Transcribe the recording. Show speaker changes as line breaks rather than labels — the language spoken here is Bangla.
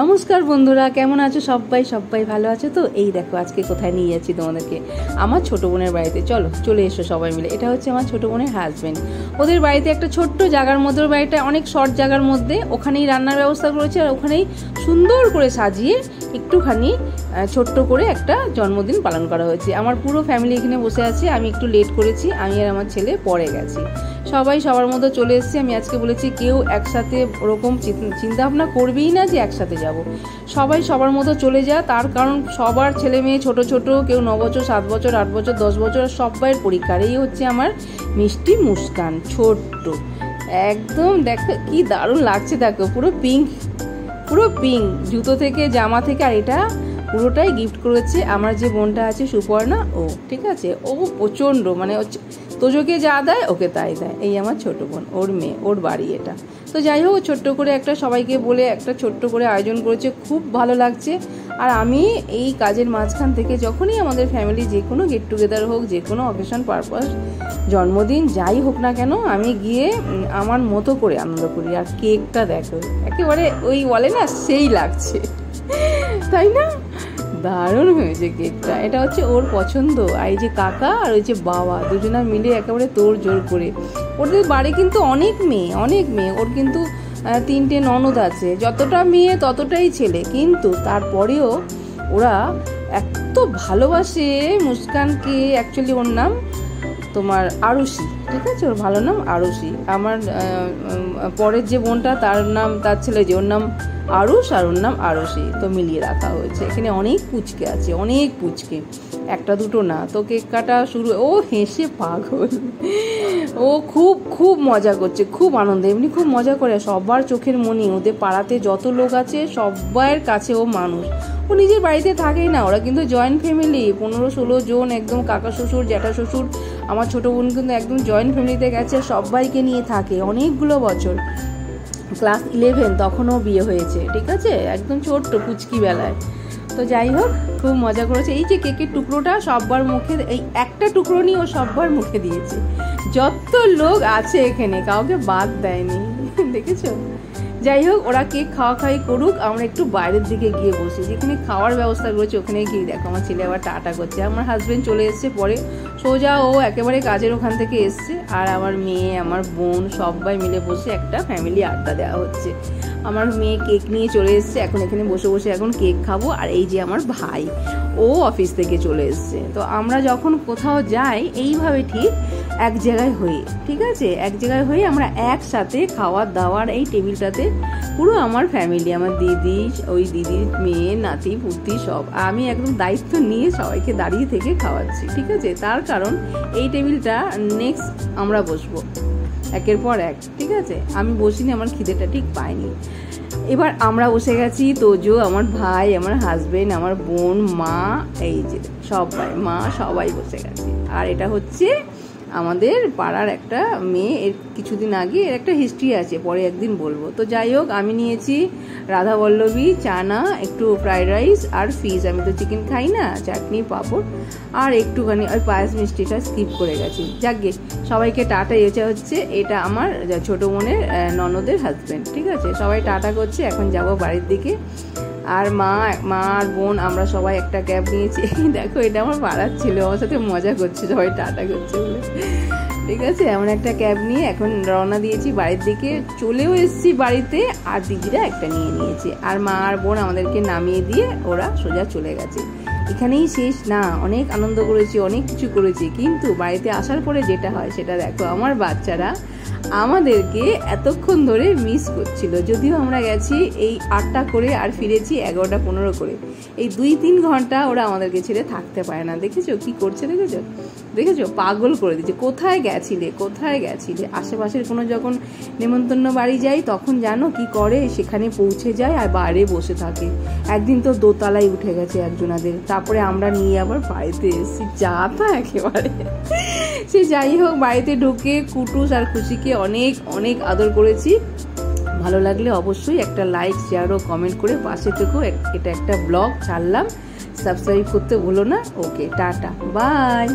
নমস্কার বন্ধুরা, কেমন আছো সবাই? সবাই ভালো আছো তো? এই দেখো আজকে কোথায় নিয়ে যাচ্ছি তোমাদেরকে, আমার ছোট বোনের বাড়িতে। চলে এসো সবাই মিলে। এটা হচ্ছে আমার ছোট বোনের হাজবেন্ড। ওদের বাড়িতে একটা ছোট্ট জায়গার মধ্যে, ওর বাড়িটা অনেক শর্ট জায়গার মধ্যে, ওখানেই রান্নার ব্যবস্থা করেছে আর ওখানেই সুন্দর করে সাজিয়ে একটুখানি ছোট্ট করে একটা জন্মদিন পালন করা হয়েছে। আমার পুরো ফ্যামিলি এখানে বসে আছে। আমি একটু লেট করেছি, আমি আর আমার ছেলে পরে গেছি। সবাই সবার মতো চলে এসেছে। আমি আজকে বলেছি কেউ একসাথে ওরকম চিন্তা ভাবনা করবেই না যে একসাথে যাব, সবাই সবার মতো চলে যায়। তার কারণ সবার ছেলে মেয়ে ছোট ছোট, কেউ 9 বছর, 7 বছর, 8 বছর, 10 বছর, সবাইয়ের পরীক্ষার। এই হচ্ছে আমার মিষ্টি মুস্কান, ছোট্ট একদম। দেখো কি দারুণ লাগছে, দেখো পুরো পিঙ্ক, পুরো পিঙ্ক, জুতো থেকে জামা থেকে। আর এটা পুরোটাই গিফট করেছে আমার যে বোনটা আছে সুপর্ণা, ও ঠিক আছে। ও প্রচণ্ড মানে তোজোকে যা দেয় ওকে তাই দেয়। এই আমার ছোট বোন, ওর মেয়ে, ওর বাড়ি এটা। তো যাই হোক, ছোট্ট করে একটা সবাইকে বলে একটা ছোট্ট করে আয়োজন করেছে, খুব ভালো লাগছে। আর আমি এই কাজের মাঝখান থেকে যখনই আমাদের ফ্যামিলি যে কোনো গেট টুগেদার হোক, যে কোনো অকেশন পারপাস, জন্মদিন যাই হোক না কেন, আমি গিয়ে আমার মতো করে আনন্দ করি। আর কেকটা দেখো, একেবারে ওই বলে না সেই লাগছে, তাই না? দারুণ হয়েছে কেকটা। এটা হচ্ছে ওর পছন্দ। আর এই যে কাকা আর ওই যে বাবা, দুজনা মিলে একেবারে তোড় জোর করে। ওদের বাড়ি কিন্তু অনেক মেয়ে। ওর কিন্তু 3টে ননদ আছে। যতটা মেয়ে ততটাই ছেলে, কিন্তু তারপরেও ওরা এত ভালোবাসে মুস্কানকে। অ্যাকচুয়ালি ওর নাম তোমার আরুষি, ঠিক আছে? ওর ভালো নাম আরুষি। আমার পরের যে বোনটা, তার ছেলে যে, ওর নাম আরুষ আর ওর নাম আরুষি, তো মিলিয়ে রাখা হয়েছে। এখানে অনেক পুচকে আছে, অনেক পুচকে, একটা দুটো না। তো কেক কাটা শুরু, ও হেসে পাগল, ও খুব মজা করছে, খুব আনন্দ, এমনি খুব মজা করে। সবার চোখের মনি, ওদের পাড়াতে যত লোক আছে সবার কাছে ও মানুষ। ও নিজের বাড়িতে থাকেই না, ওরা কিন্তু জয়েন্ট ফ্যামিলি, 15-16 জন, একদম কাকা শ্বশুর, জ্যাঠা শ্বশুর। আমার ছোট বোন কিন্তু একদম জয়েন্ট ফ্যামিলিতে গেছে, সবাইকে নিয়ে থাকে অনেকগুলো বছর। ক্লাস 11 তখনও বিয়ে হয়েছে, ঠিক আছে? একদম ছোট্ট পুচকি বেলায়। তো যাই হোক, খুব মজা করেছে। এই যে কেকের টুকরোটা সবার মুখে, এই একটা টুকরো নিয়ে ও সবার মুখে দিয়েছে। যত লোক আছে এখানে কাউকে বাদ দেয়নি, দেখেছো? যাই হোক, ওরা কেক খাওয়াই করুক, আমরা একটু বাইরের দিকে গিয়ে বসি। যেখানে খাওয়ার ব্যবস্থা করেছে ওখানে গিয়ে দেখো আমার ছেলে আবার টাটা করছে। আমার হাজবেন্ড চলে এসছে পরে, সোজা ও একেবারে কাজের ওখান থেকে এসছে। আর আমার মেয়ে, আমার বোন, সবাই মিলে বসে একটা ফ্যামিলি আড্ডা দেওয়া হচ্ছে। আমার মেয়ে কেক নিয়ে চলে এসছে, এখন এখানে বসে বসে এখন কেক খাবো। আর এই যে আমার ভাই, ও অফিস থেকে চলে এসছে। তো আমরা যখন কোথাও যাই এইভাবে ঠিক এক জায়গায় হই, ঠিক আছে? এক জায়গায় হয়ে আমরা একসাথে খাওয়ার দাওয়ার এই টেবিলটাতে পুরো আমার ফ্যামিলি, আমার দিদি, ওই দিদির মেয়ে, নাতি পুতি সব, আমি একদম দায়িত্ব নিয়ে সবাইকে দাঁড়িয়ে থেকে খাওয়াচ্ছি, ঠিক আছে? তার কারণ এই টেবিলটা নেক্সট আমরা বসবো একের পর এক, ঠিক আছে? আমি বসিনি, আমার খিদেটা ঠিক পাইনি। এবার আমরা বসে গেছি, তোজো, আমার ভাই, আমার হাজবেন্ড, আমার বোন, মা, এই যে সবাই বসে গেছে। আর এটা হচ্ছে আমাদের পাড়ার একটা মেয়ে, এর কিছুদিন আগে এর একটা হিস্ট্রি আছে, পরে একদিন বলবো। তো যাই হোক, আমি নিয়েছি রাধা বল্লভী, চানা, একটু ফ্রাইড রাইস আর ফিশ। আমি তো চিকেন খাই না, চাটনি, পাঁপড় আর একটুখানি ওই পায়েস মিষ্টিটা স্কিপ করে গেছি। যাকগে, সবাইকে টাটা। এটা হচ্ছে, এটা আমার ছোট বোনের ননদের হাজবেন্ড, ঠিক আছে? সবাই টাটা করছে, এখন যাব বাড়ির দিকে। আর মা আর বোন, আমরা সবাই একটা ক্যাব নিয়েছি। দেখো, এটা আমার পাড়ার ছিল, আমার সাথে মজা করছে, সবাই টাটা করছে বলে, ঠিক আছে? এমন একটা ক্যাব নিয়ে এখন রওনা দিয়েছি বাড়ির দিকে। চলেও এসেছি বাড়িতে, আর দিদিরা একটা নিয়ে নিয়েছে। আর মা আর বোন আমাদেরকে নামিয়ে দিয়ে ওরা সোজা চলে গেছে। এখানেই শেষ না, অনেক আনন্দ করেছি, অনেক কিছু করেছি, কিন্তু বাড়িতে আসার পরে যেটা হয় সেটা দেখো। আমার বাচ্চারা আমাদেরকে এতক্ষণ ধরে মিস করছিল, যদিও আমরা গেছি এই 8টা করে আর ফিরেছি 11টা-15 করে। এই 2-3 ঘন্টা ওরা আমাদেরকে ছেড়ে থাকতে পারে না। দেখেছো কি করছে? দেখেছো পাগল করে দিচ্ছে। কোথায় গেছিলে? আশেপাশের কোনো যখন নেমন্তন্ন বাড়ি যাই তখন জানো কি করে, সেখানে পৌঁছে যায় আর বাইরে বসে থাকে। একদিন তো দোতলায় উঠে গেছে একজনাদের, তারপরে আমরা নিয়ে আবার বাড়িতে এসেছি। যা তা একেবারে। সে যাই হোক, বাড়িতে ঢুকে কুটুস আর খুশিকে অনেক আদর করেছি। ভালো লাগলে অবশ্যই একটা লাইক, শেয়ার ও কমেন্ট করে পাশে থেকো। এটা একটা ব্লগ ছাড়লাম, সাবস্ক্রাইব করতে ভুলো না। ওকে, টাটা, বাই।